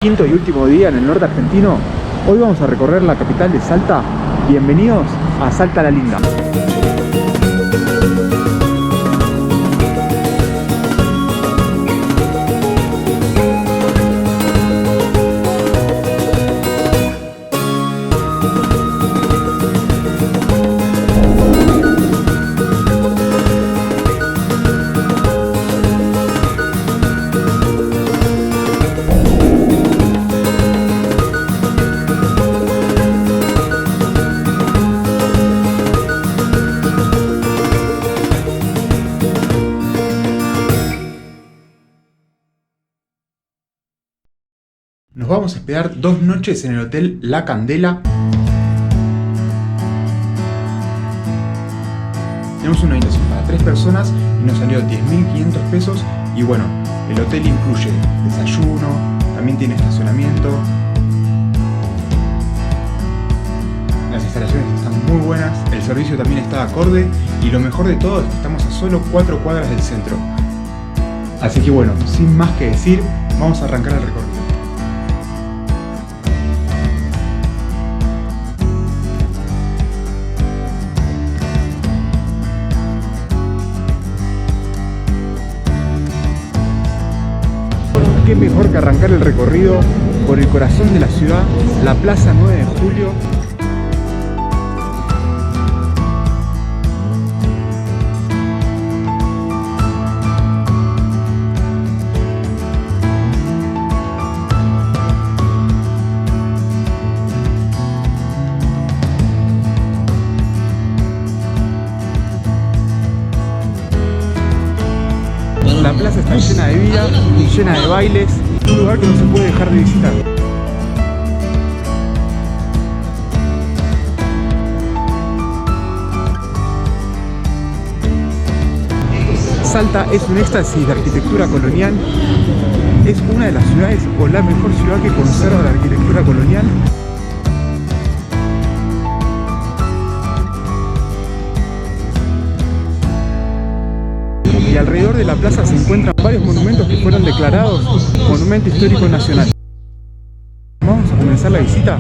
Quinto y último día en el norte argentino. Hoy vamos a recorrer la capital de Salta. Bienvenidos a Salta la Linda. Nos vamos a hospedar 2 noches en el Hotel La Candela. Tenemos una habitación para 3 personas y nos salió 10.500 pesos. Y bueno, el hotel incluye desayuno, también tiene estacionamiento. Las instalaciones están muy buenas, el servicio también está acorde y lo mejor de todo es que estamos a solo 4 cuadras del centro. Así que bueno, sin más que decir, vamos a arrancar el recorrido. Qué mejor que arrancar el recorrido por el corazón de la ciudad, la Plaza 9 de Julio. La plaza está llena de vida, llena de bailes, un lugar que no se puede dejar de visitar. Salta es un éxtasis de arquitectura colonial, es una de las ciudades o la mejor ciudad que conserva la arquitectura colonial. Y alrededor de la plaza se encuentran varios monumentos que fueron declarados Monumento Histórico Nacional. Vamos a comenzar la visita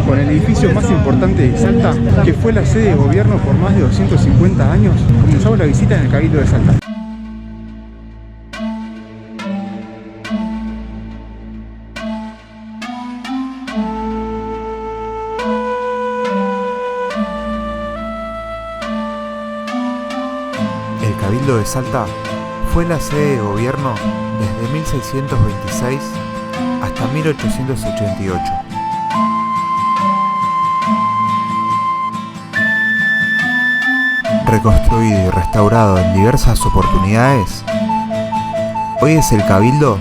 con el edificio más importante de Salta, que fue la sede de gobierno por más de 250 años. Comenzamos la visita en el Cabildo de Salta. El Cabildo de Salta fue la sede de gobierno desde 1626 hasta 1888. Reconstruido y restaurado en diversas oportunidades, hoy es el cabildo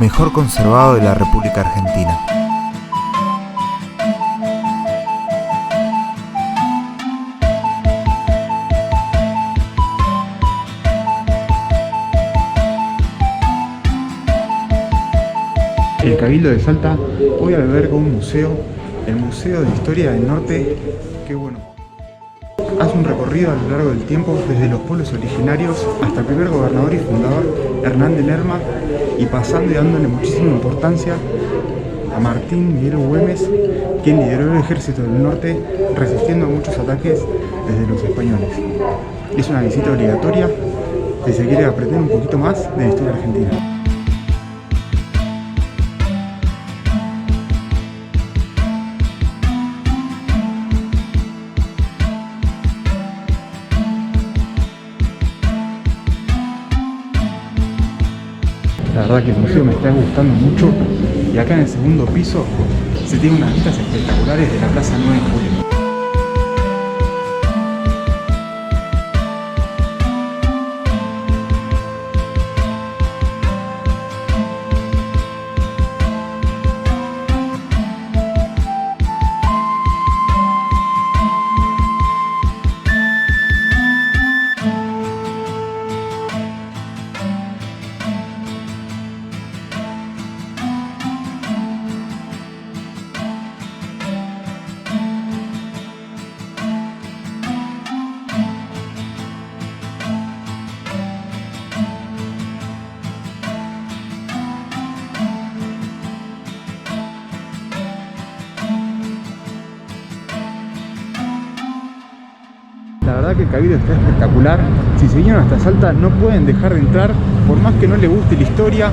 mejor conservado de la República Argentina. El Cabildo de Salta hoy alberga un museo, el Museo de Historia del Norte, que bueno, hace un recorrido a lo largo del tiempo desde los pueblos originarios hasta el primer gobernador y fundador Hernán de Lerma, y pasando y dándole muchísima importancia a Martín Miguel Güemes, quien lideró el ejército del norte resistiendo a muchos ataques desde los españoles. Es una visita obligatoria si se quiere aprender un poquito más de la historia argentina. La verdad que el museo me está gustando mucho y acá en el segundo piso se tienen unas vistas espectaculares de la Plaza 9 de Julio. verdad que el Cabildo está espectacular. Si se vinieron hasta Salta no pueden dejar de entrar, por más que no les guste la historia,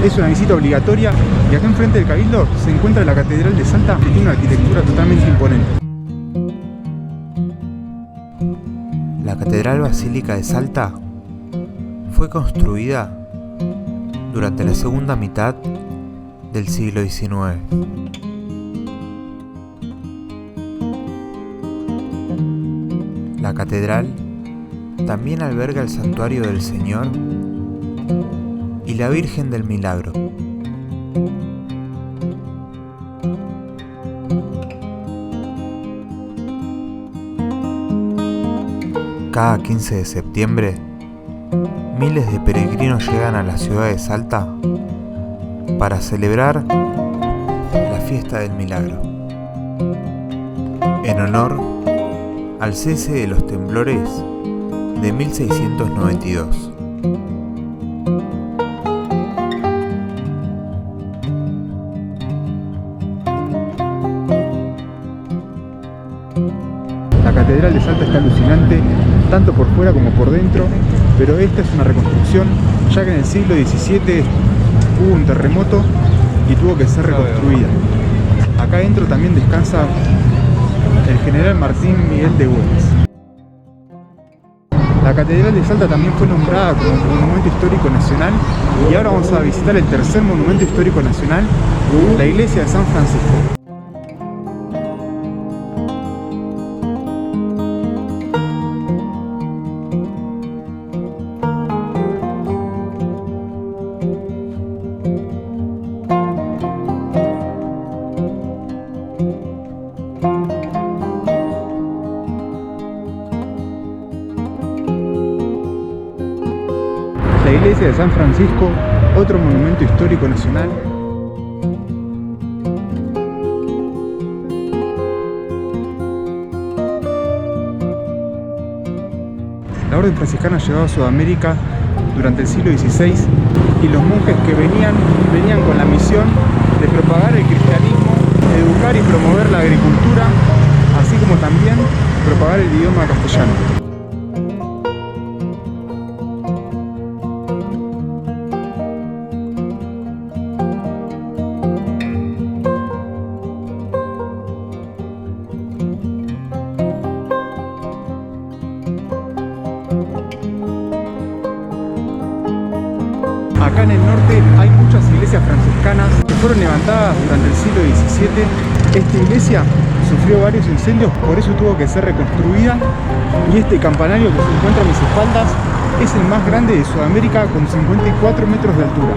es una visita obligatoria. Y acá enfrente del Cabildo se encuentra la Catedral de Salta, que tiene una arquitectura totalmente imponente. La Catedral Basílica de Salta fue construida durante la segunda mitad del siglo XIX. La catedral también alberga el Santuario del Señor y la Virgen del Milagro. Cada 15 de septiembre, miles de peregrinos llegan a la ciudad de Salta para celebrar la fiesta del Milagro, en honor al cese de los temblores de 1692. La Catedral de Salta está alucinante, tanto por fuera como por dentro, pero esta es una reconstrucción, ya que en el siglo XVII hubo un terremoto y tuvo que ser reconstruida. Acá adentro también descansa el general Martín Miguel de Güemes. La Catedral de Salta también fue nombrada como Monumento Histórico Nacional y ahora vamos a visitar el tercer Monumento Histórico Nacional, la Iglesia de San Francisco. La Iglesia de San Francisco, otro monumento histórico nacional. La Orden Franciscana llegó a Sudamérica durante el siglo XVI y los monjes que venían con la misión de propagar el cristianismo, educar y promover la agricultura, así como también propagar el idioma castellano. Acá en el norte hay muchas iglesias franciscanas que fueron levantadas durante el siglo XVII. Esta iglesia sufrió varios incendios, por eso tuvo que ser reconstruida. Y este campanario que se encuentra a mis espaldas es el más grande de Sudamérica, con 54 metros de altura.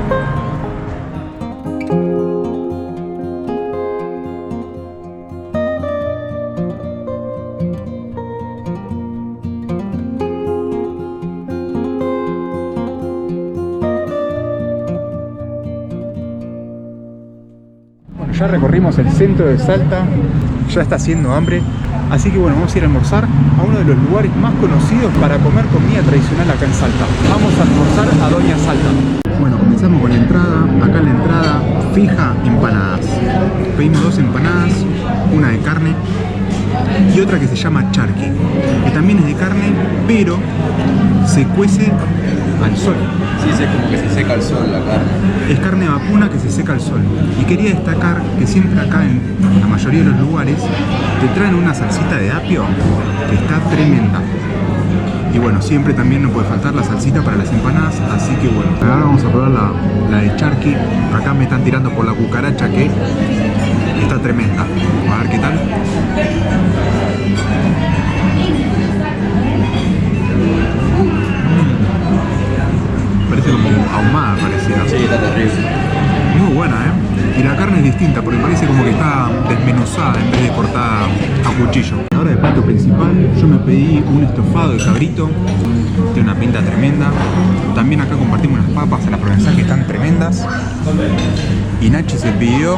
Ya recorrimos el centro de Salta, ya está haciendo hambre, así que bueno, vamos a ir a almorzar a uno de los lugares más conocidos para comer comida tradicional acá en Salta. Vamos a almorzar a Doña Salta. Bueno, comenzamos con la entrada. Acá en la entrada fija empanadas. Pedimos 2 empanadas, una de carne y otra que se llama charqui, que también es de carne, pero se cuece al sol. Sí, es como que se seca al sol la carne. Es carne vacuna que se seca al sol. Y quería destacar que siempre acá en la mayoría de los lugares te traen una salsita de apio que está tremenda. Y bueno, siempre también no puede faltar la salsita para las empanadas, así que bueno. Ahora vamos a probar la de charqui. Acá me están tirando por la cucaracha que está tremenda. A ver qué tal. Parece como ahumada, pareciera. Sí, está terrible. Muy buena, ¿eh? Y la carne es distinta porque parece como que está desmenuzada en vez de cortada a cuchillo. Ahora de plato principal yo me pedí un estofado de cabrito, tiene una pinta tremenda. También acá compartimos unas papas a la provenzal que están tremendas. Y Nachi se pidió...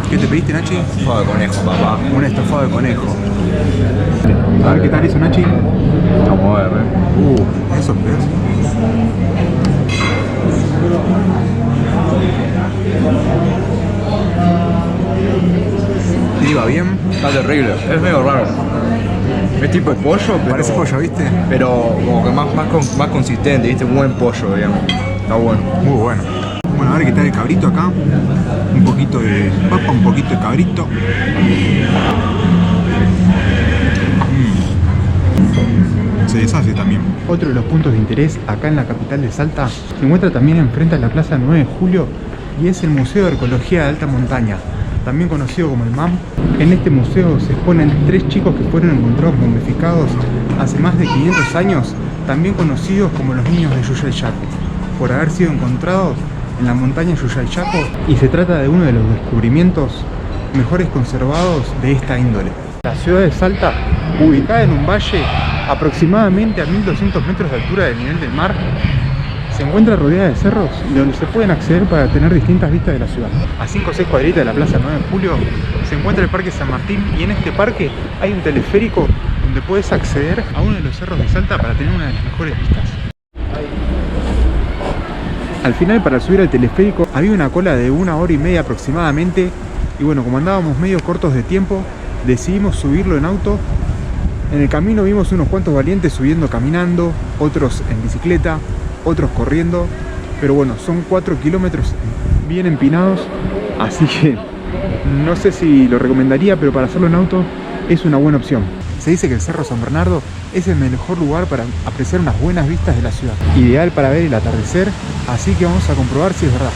¿Qué te pediste, Nachi? Estofado de conejo, papá. Un estofado de conejo. A ver qué tal eso, Nachi. Vamos a ver, Esos pedazos. ¿Te iba bien? Está terrible, es medio raro. Es tipo pollo, pero... Parece pollo, ¿viste? Pero como que más consistente, ¿viste? Buen pollo, digamos. Está bueno. Muy bueno. Bueno, a ver qué tal el cabrito acá. Un poquito de papa, un poquito de cabrito. Se deshace también. Otro de los puntos de interés acá en la capital de Salta se encuentra también enfrente a la Plaza 9 de Julio y es el Museo de Arqueología de Alta Montaña, también conocido como el MAM. En este museo se exponen 3 chicos que fueron encontrados momificados hace más de 500 años, también conocidos como los niños de Yuyayaco, por haber sido encontrados en la montaña Yuyayaco, y se trata de uno de los descubrimientos mejores conservados de esta índole. La ciudad de Salta, ubicada en un valle aproximadamente a 1200 metros de altura del nivel del mar, se encuentra rodeada de cerros donde se pueden acceder para tener distintas vistas de la ciudad. A 5 o 6 cuadritas de la Plaza 9 de Julio se encuentra el Parque San Martín, y en este parque hay un teleférico donde puedes acceder a uno de los cerros de Salta para tener una de las mejores vistas. Al final, para subir al teleférico había una cola de 1 hora y media aproximadamente, y bueno, como andábamos medio cortos de tiempo, decidimos subirlo en auto. En el camino vimos unos cuantos valientes subiendo caminando, otros en bicicleta, otros corriendo, pero bueno, son 4 kilómetros bien empinados, así que no sé si lo recomendaría, pero para hacerlo en auto es una buena opción. Se dice que el Cerro San Bernardo es el mejor lugar para apreciar unas buenas vistas de la ciudad, ideal para ver el atardecer, así que vamos a comprobar si es verdad.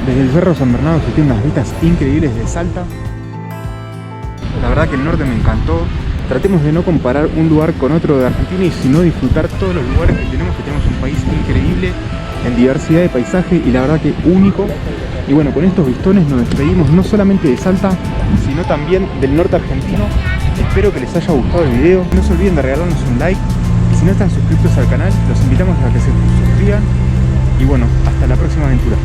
Desde el Cerro San Bernardo se tienen unas vistas increíbles de Salta. La verdad que el norte me encantó. Tratemos de no comparar un lugar con otro de Argentina, y sino disfrutar todos los lugares que tenemos un país increíble en diversidad de paisaje y la verdad que único. Y bueno, con estos vistones nos despedimos no solamente de Salta, sino también del norte argentino. Espero que les haya gustado el video. No se olviden de regalarnos un like, y si no están suscritos al canal, los invitamos a que se suscriban. Y bueno, hasta la próxima aventura.